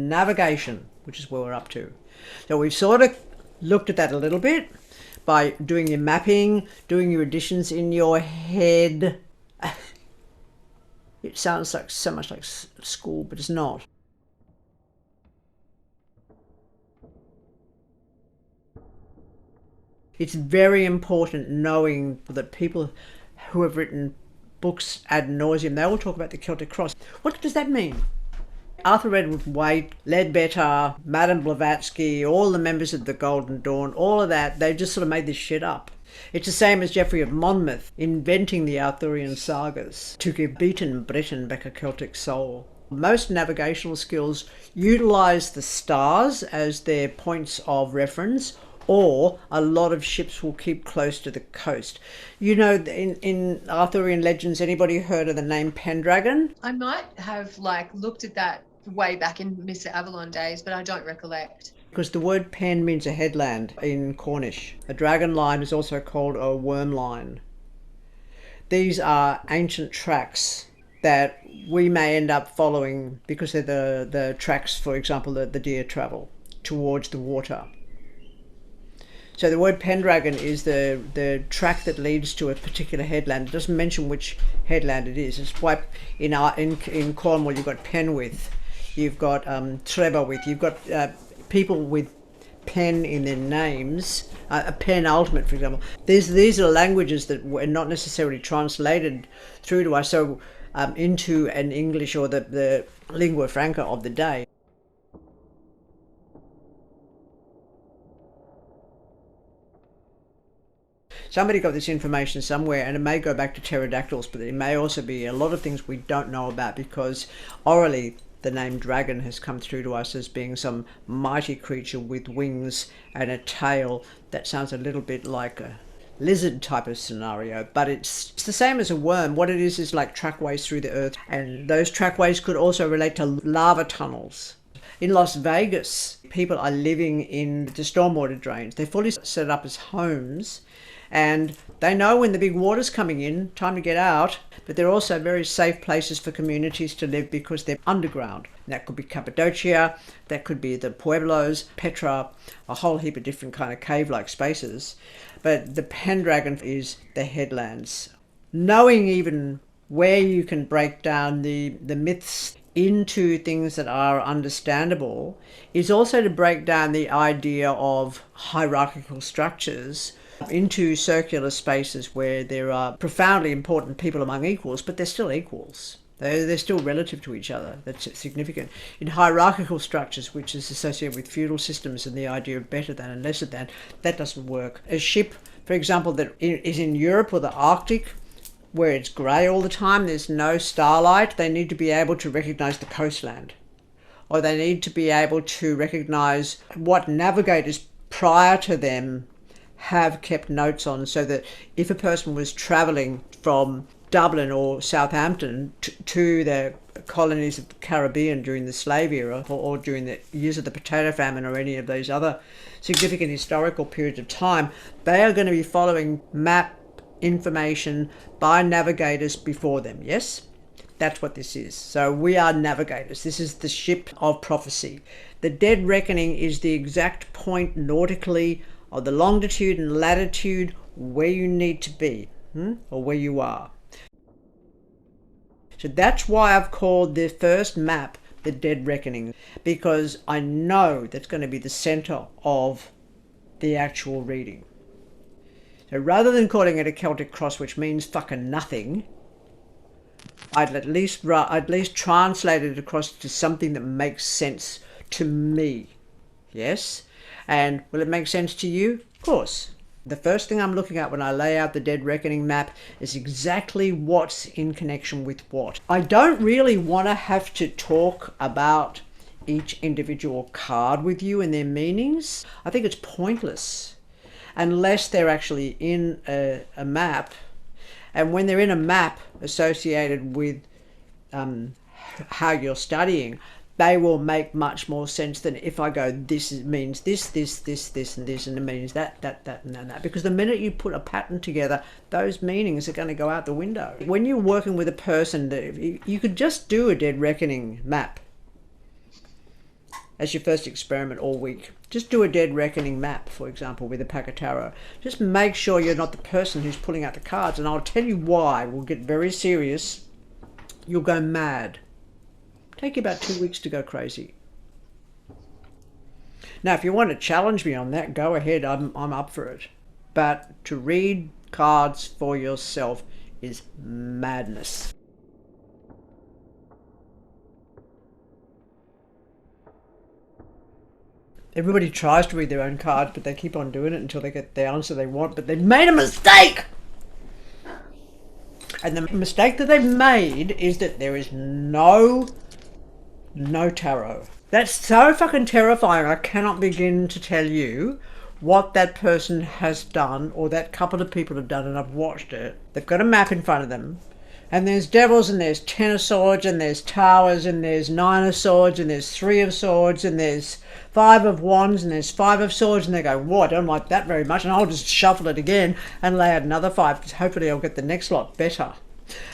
navigation, which is where we're up to. So we've sort of looked at that a little bit by doing your mapping, doing your additions in your head. It sounds like so much like school, but it's not. It's very important knowing that people who have written books ad nauseum, they all talk about the Celtic Cross. What does that mean? Arthur Edward Waite, Leadbetter, Madame Blavatsky, all the members of the Golden Dawn, all of that, they just sort of made this shit up. It's the same as Geoffrey of Monmouth inventing the Arthurian sagas to give beaten Britain back a Celtic soul. Most navigational skills utilise the stars as their points of reference, or a lot of ships will keep close to the coast. You know, in Arthurian legends, anybody heard of the name Pendragon? I might have looked at that way back in Mr. Avalon days, but I don't recollect. Because the word pen means a headland in Cornish. A dragon line is also called a worm line. These are ancient tracks that we may end up following because they're the tracks, for example, the deer travel towards the water. So the word Pendragon is the track that leads to a particular headland. It doesn't mention which headland it is. It's why in Cornwall you've got Penwith, you've got Treborwith, you've got people with pen in their names, a pen ultimate, for example. These are languages that were not necessarily translated through to us, so into an English or the lingua franca of the day. Somebody got this information somewhere, and it may go back to pterodactyls, but it may also be a lot of things we don't know about, because orally the name dragon has come through to us as being some mighty creature with wings and a tail that sounds a little bit like a lizard type of scenario, but it's the same as a worm. What it is like trackways through the earth, and those trackways could also relate to lava tunnels. In Las Vegas, people are living in the stormwater drains. They're fully set up as homes, and they know when the big water's coming in, time to get out, but they're also very safe places for communities to live because they're underground. And that could be Cappadocia, that could be the Pueblos, Petra, a whole heap of different kind of cave-like spaces. But the Pendragon is the headlands. Knowing even where you can break down the myths into things that are understandable is also to break down the idea of hierarchical structures into circular spaces where there are profoundly important people among equals, but they're still equals. They're still relative to each other. That's significant. In hierarchical structures, which is associated with feudal systems and the idea of better than and lesser than, that doesn't work. A ship, for example, that is in Europe or the Arctic, where it's grey all the time, there's no starlight, they need to be able to recognise the coastland. Or they need to be able to recognise what navigators prior to them have kept notes on, so that if a person was travelling from Dublin or Southampton to the colonies of the Caribbean during the slave era, or during the years of the potato famine, or any of those other significant historical periods of time, they are going to be following map information by navigators before them. Yes, that's what this is. So we are navigators. This is the ship of prophecy. The dead reckoning is the exact point nautically of the longitude and latitude where you need to be, or where you are. So that's why I've called the first map the Dead Reckoning, because I know that's going to be the centre of the actual reading. So rather than calling it a Celtic cross, which means fucking nothing, I'd at least translate it across to something that makes sense to me. Yes? And will it make sense to you? Of course. The first thing I'm looking at when I lay out the Dead Reckoning map is exactly what's in connection with what. I don't really want to have to talk about each individual card with you and their meanings. I think it's pointless unless they're actually in a map. And when they're in a map associated with how you're studying, they will make much more sense than if I go, this means this, and this, and it means that, and that. Because the minute you put a pattern together, those meanings are going to go out the window. When you're working with a person, you could just do a Dead Reckoning map. as your first experiment all week. Just do a dead reckoning map, for example, with a pack of tarot. Just make sure you're not the person who's pulling out the cards, and I'll tell you why. We'll get very serious. You'll go mad. Take you about 2 weeks to go crazy. Now, if you want to challenge me on that, go ahead. I'm up for it. But to read cards for yourself is madness. Everybody tries to read their own cards, but they keep on doing it until they get the answer they want, but they've made a mistake! And the mistake that they've made is that there is no tarot. That's so fucking terrifying. I cannot begin to tell you what that person has done, or that couple of people have done, and I've watched it. They've got a map in front of them, and there's devils, and there's 10 of swords, and there's towers, and there's 9 of swords, and there's 3 of swords, and there's 5 of wands, and there's 5 of swords, and they go, "Whoa, I don't like that very much," and I'll just shuffle it again and lay out another 5. Hopefully I'll get the next lot better.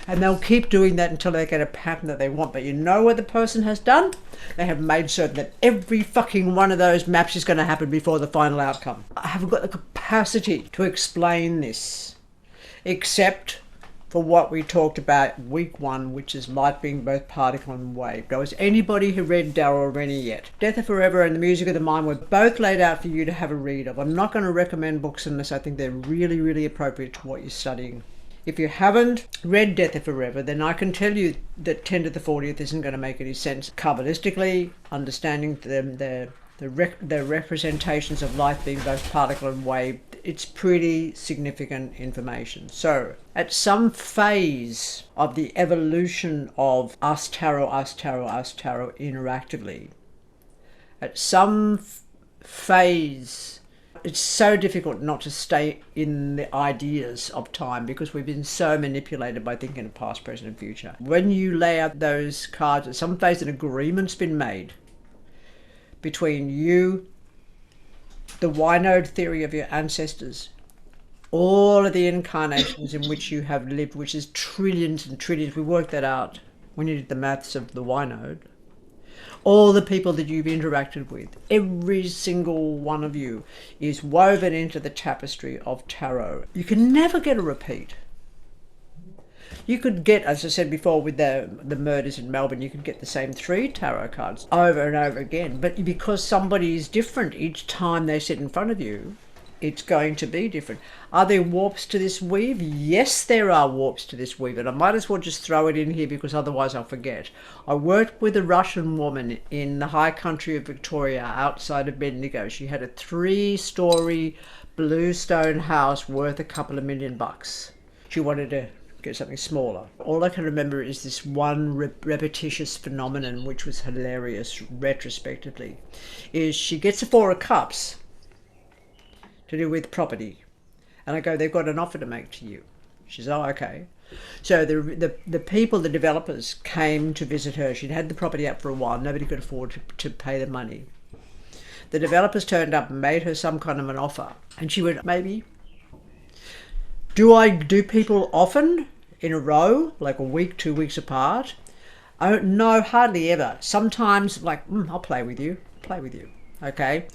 And they'll keep doing that until they get a pattern that they want. But you know what the person has done? They have made certain that every fucking one of those maps is going to happen before the final outcome. I haven't got the capacity to explain this, except for what we talked about week 1, which is light being both particle and wave. Now, has anybody who read Darryl Rennie yet? Death of Forever and The Music of the Mind were both laid out for you to have a read of. I'm not going to recommend books unless I think they're really, really appropriate to what you're studying. If you haven't read Death of Forever, then I can tell you that 10 to the 40th isn't going to make any sense. Kabbalistically, understanding the representations of light being both particle and wave, it's pretty significant information. So, at some phase of the evolution of us tarot interactively, at some phase, it's so difficult not to stay in the ideas of time because we've been so manipulated by thinking of past, present, and future. When you lay out those cards, at some phase an agreement's been made between you, the Y-node theory of your ancestors, all of the incarnations in which you have lived, which is trillions and trillions. We worked that out when you did the maths of the Y-node. All the people that you've interacted with, every single one of you is woven into the tapestry of tarot. You can never get a repeat. You could get, as I said before, with the murders in Melbourne, you could get the same 3 tarot cards over and over again. But because somebody is different each time they sit in front of you, it's going to be different. Are there warps to this weave? Yes, there are warps to this weave, and I might as well just throw it in here because otherwise I'll forget. I worked with a Russian woman in the high country of Victoria outside of Bendigo. She had a 3-story bluestone house worth a couple of $1 million. She wanted to get something smaller. All I can remember is this one repetitious phenomenon, which was hilarious retrospectively, is she gets a 4 of cups to do with property. And I go, "They've got an offer to make to you." She says, "Oh, okay." So the people, the developers, came to visit her. She'd had the property up for a while. Nobody could afford to pay the money. The developers turned up and made her some kind of an offer. And she went, "Maybe." Do people often in a row, like a week, 2 weeks apart? Oh, no, hardly ever. Sometimes, like, I'll play with you. Okay.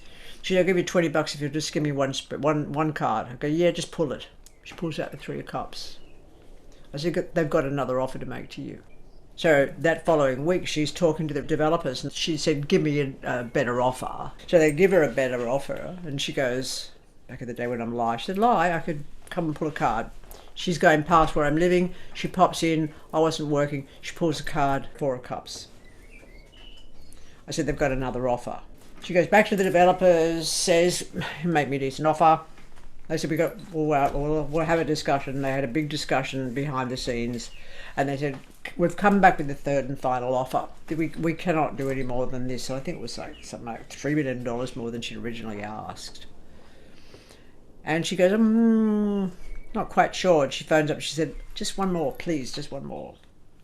"I'll give you $20 if you'll just give me one card." I go, "Yeah, just pull it." She pulls out the 3 of cups. I said, "They've got another offer to make to you." So that following week, she's talking to the developers, and she said, "Give me a better offer." So they give her a better offer, and she goes, back in the day when I'm live, she said, "Lie, I could come and pull a card." She's going past where I'm living. She pops in. I wasn't working. She pulls a card, 4 of cups. I said, "They've got another offer." She goes back to the developers, says, "Make me a decent offer." They said, we'll have a discussion. They had a big discussion behind the scenes, and they said, "We've come back with the 3rd and final offer. We cannot do any more than this." So I think it was something like $3 million more than she'd originally asked. And she goes, not quite sure. And she phones up and she said, "Just one more, please, just one more."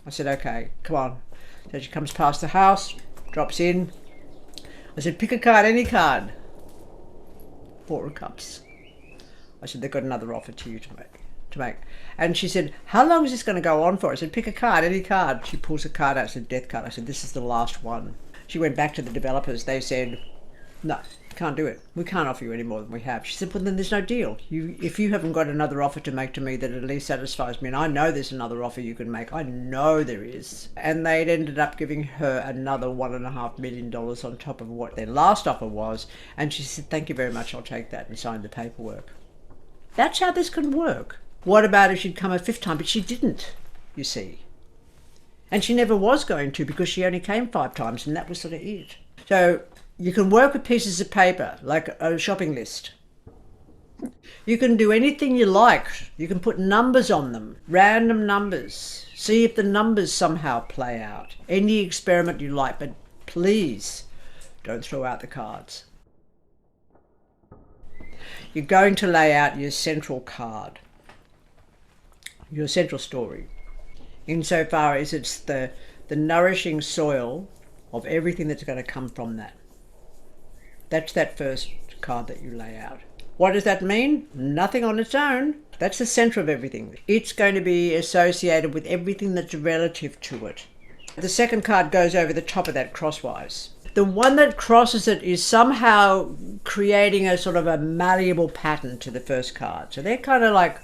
I said, "Okay, come on." So she comes past the house, drops in. I said, "Pick a card, any card." 4 of cups. I said, "They've got another offer to you to make. And she said, "How long is this going to go on for?" I said, "Pick a card, any card." She pulls a card out, I said, "Death card." I said, "This is the last one." She went back to the developers. They said, no, can't do it. We can't offer you any more than we have. She said, well, then there's no deal. If you haven't got another offer to make to me that at least satisfies me, and I know there's another offer you can make. I know there is. And they'd ended up giving her another $1.5 million on top of what their last offer was. And she said, thank you very much, I'll take that, and signed the paperwork. That's how this can work. What about if she'd come a fifth time? But she didn't, you see. And she never was going to, because she only came 5 times, and that was sort of it. So you can work with pieces of paper, like a shopping list. You can do anything you like. You can put numbers on them, random numbers. See if the numbers somehow play out. Any experiment you like, but please don't throw out the cards. You're going to lay out your central card, your central story, insofar as it's the nourishing soil of everything that's going to come from that. That's that first card that you lay out. What does that mean? Nothing on its own. That's the center of everything. It's going to be associated with everything that's relative to it. The second card goes over the top of that crosswise. The one that crosses it is somehow creating a sort of a malleable pattern to the first card. So they're kind of like,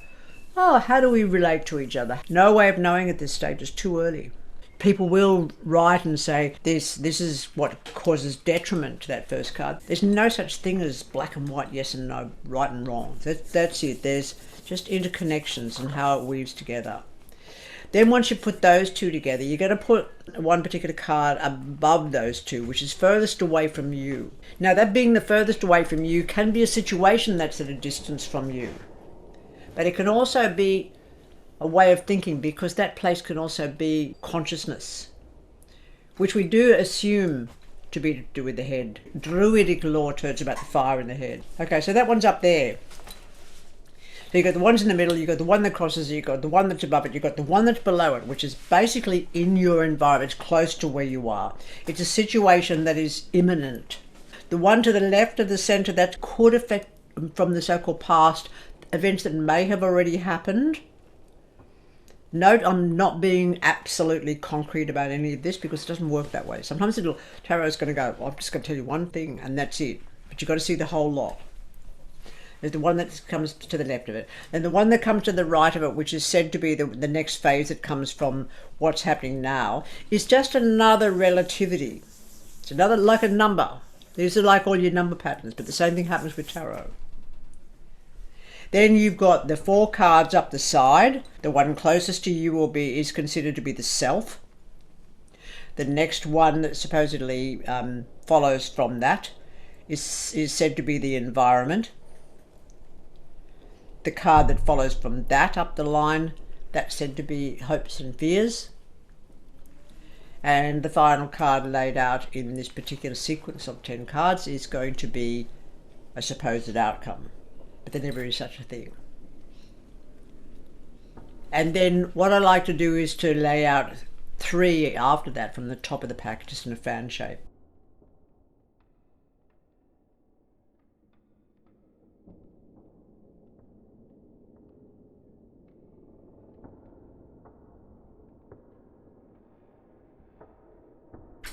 oh, how do we relate to each other? No way of knowing at this stage. It's too early. People will write and say, this is what causes detriment to that first card. There's no such thing as black and white, yes and no, right and wrong. That's it. There's just interconnections and how it weaves together. Then once you put those two together, you're going to put one particular card above those two, which is furthest away from you. Now, that being the furthest away from you can be a situation that's at a distance from you. But it can also be a way of thinking, because that place can also be consciousness, which we do assume to be to do with the head. Druidic lore turns about the fire in the head. Okay, so that one's up there. So you've got the ones in the middle, you've got the one that crosses it, you've got the one that's above it, you've got the one that's below it, which is basically in your environment. It's close to where you are. It's a situation that is imminent. The one to the left of the center, that could affect, from the so-called past, events that may have already happened. Note, I'm not being absolutely concrete about any of this, because it doesn't work that way. Sometimes tarot's going to go, well, I'm just going to tell you one thing and that's it. But you've got to see the whole lot. There's the one that comes to the left of it. And the one that comes to the right of it, which is said to be the next phase that comes from what's happening now, is just another relativity. It's another, like a number. These are like all your number patterns, but the same thing happens with tarot. Then you've got the 4 cards up the side. The one closest to you is considered to be the self. The next one that supposedly follows from that is said to be the environment. The card that follows from that up the line, that's said to be hopes and fears. And the final card laid out in this particular sequence of 10 cards is going to be a supposed outcome. But there never is such a thing. And then what I like to do is to lay out 3 after that from the top of the pack, just in a fan shape.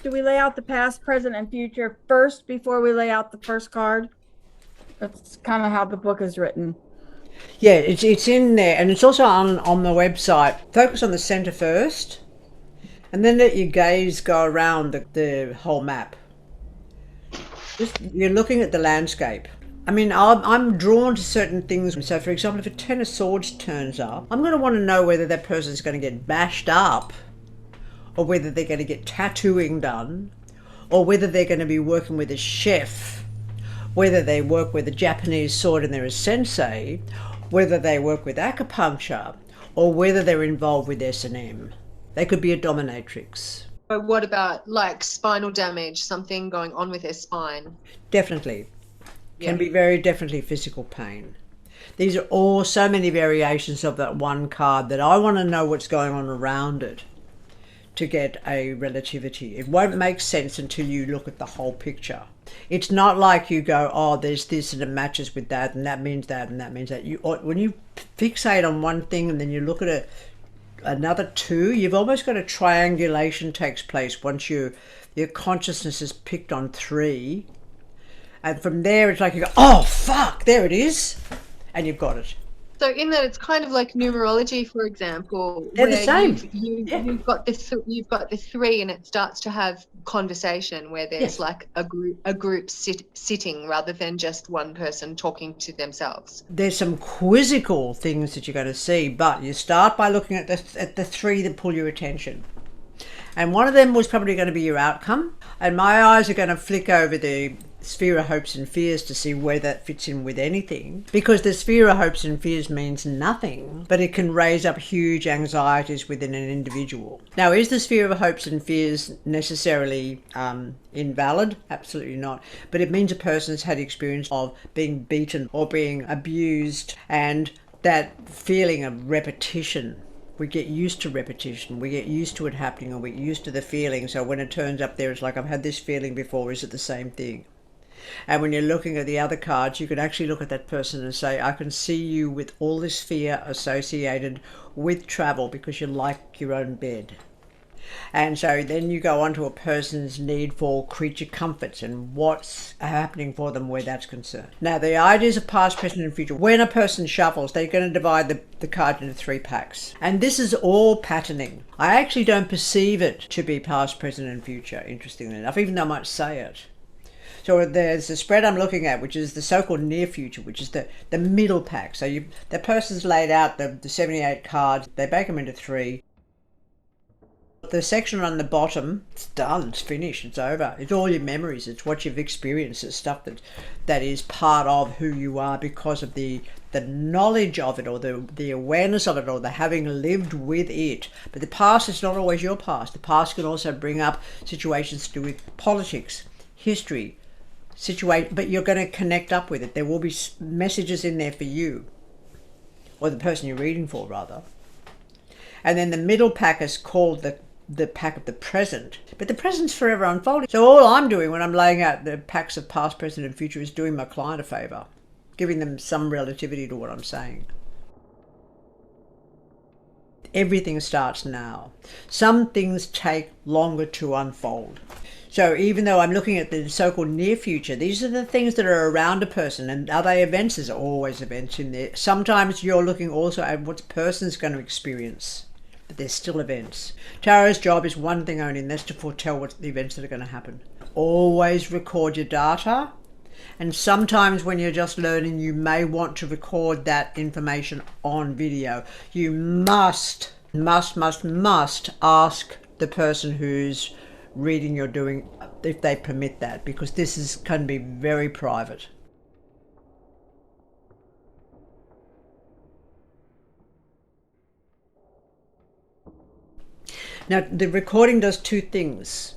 Do we lay out the past, present, and future first before we lay out the first card? That's kind of how the book is written. Yeah, it's in there, and it's also on the website. Focus on the center first, and then let your gaze go around the whole map. You're looking at the landscape. I mean, I'm drawn to certain things. So, for example, if a 10 of swords turns up, I'm going to want to know whether that person's going to get bashed up, or whether they're going to get tattooing done, or whether they're going to be working with a chef, whether they work with a Japanese sword and they're a sensei, whether they work with acupuncture, or whether they're involved with S&M. They could be a dominatrix. But what about like spinal damage, something going on with their spine? Definitely. Can be very definitely physical pain. These are all so many variations of that one card that I want to know what's going on around it to get a relativity. It won't make sense until you look at the whole picture. It's not like you go, oh, there's this and it matches with that and that means that and that means that. When you fixate on one thing and then you look at another 2, you've almost got a triangulation takes place once you your consciousness is picked on 3. And from there, it's like you go, oh, fuck, there it is. And you've got it. So in that, it's kind of like numerology, for example, They're the where same. you've got the 3, and it starts to have conversation where there's like a group sitting rather than just one person talking to themselves. There's some quizzical things that you're going to see, but you start by looking at the 3 that pull your attention. And one of them was probably going to be your outcome. And my eyes are going to flick over the sphere of hopes and fears to see where that fits in with anything, because the sphere of hopes and fears means nothing, but it can raise up huge anxieties within an individual. Now, is the sphere of hopes and fears necessarily invalid? Absolutely not. But it means a person's had experience of being beaten or being abused, and that feeling of repetition. We get used to repetition, we get used to it happening, or we get used to the feeling. So when it turns up there, it's like, I've had this feeling before, is it the same thing? And when you're looking at the other cards, you can actually look at that person and say, I can see you with all this fear associated with travel because you like your own bed. And so then you go on to a person's need for creature comforts and what's happening for them where that's concerned. Now, the ideas of past, present, and future. When a person shuffles, they're going to divide the card into 3 packs. And this is all patterning. I actually don't perceive it to be past, present, and future, interestingly enough, even though I might say it. So there's the spread I'm looking at, which is the so-called near future, which is the middle pack. So the person's laid out the 78 cards. They break them into 3. The section on the bottom, it's done, it's finished, it's over. It's all your memories, it's what you've experienced, it's stuff that is part of who you are because of the knowledge of it, or the awareness of it, or the having lived with it. But the past is not always your past. The past can also bring up situations to do with politics, history, but you're going to connect up with it. There will be messages in there for you, or the person you're reading for, rather. And then the middle pack is called the pack of the present, but the present's forever unfolding. So all I'm doing when I'm laying out the packs of past, present, and future is doing my client a favor, giving them some relativity to what I'm saying. Everything starts now. Some things take longer to unfold. So even though I'm looking at the so-called near future, these are the things that are around a person. And are they events? There's always events in there. Sometimes you're looking also at what the person's going to experience, but there's still events. Tarot's job is one thing only, and that's to foretell what the events that are going to happen. Always record your data. And sometimes when you're just learning, you may want to record that information on video. You must ask the person who's reading you're doing if they permit that, because this can be very private. Now, the recording does 2 things.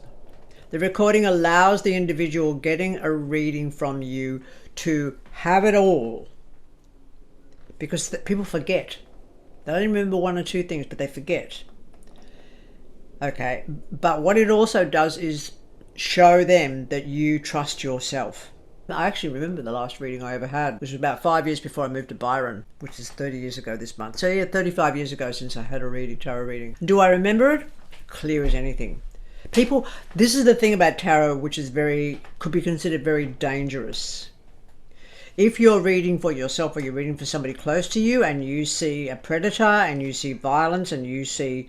The recording allows the individual getting a reading from you to have it all, because people forget. They only remember 1 or 2 things, but they forget. Okay, but what it also does is show them that you trust yourself. I actually remember the last reading I ever had, which was about 5 years before I moved to Byron, which is 30 years ago this month. So yeah, 35 years ago since I had a tarot reading. Do I remember it? Clear as anything. People, this is the thing about tarot, which is could be considered very dangerous. If you're reading for yourself or you're reading for somebody close to you and you see a predator and you see violence and you see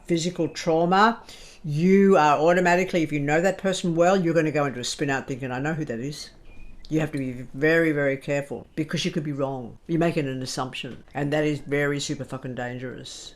physical trauma, you are automatically, if you know that person well, you're going to go into a spin out thinking, I know who that is. You have to be very, very careful because you could be wrong. You're making an assumption, and that is very super fucking dangerous.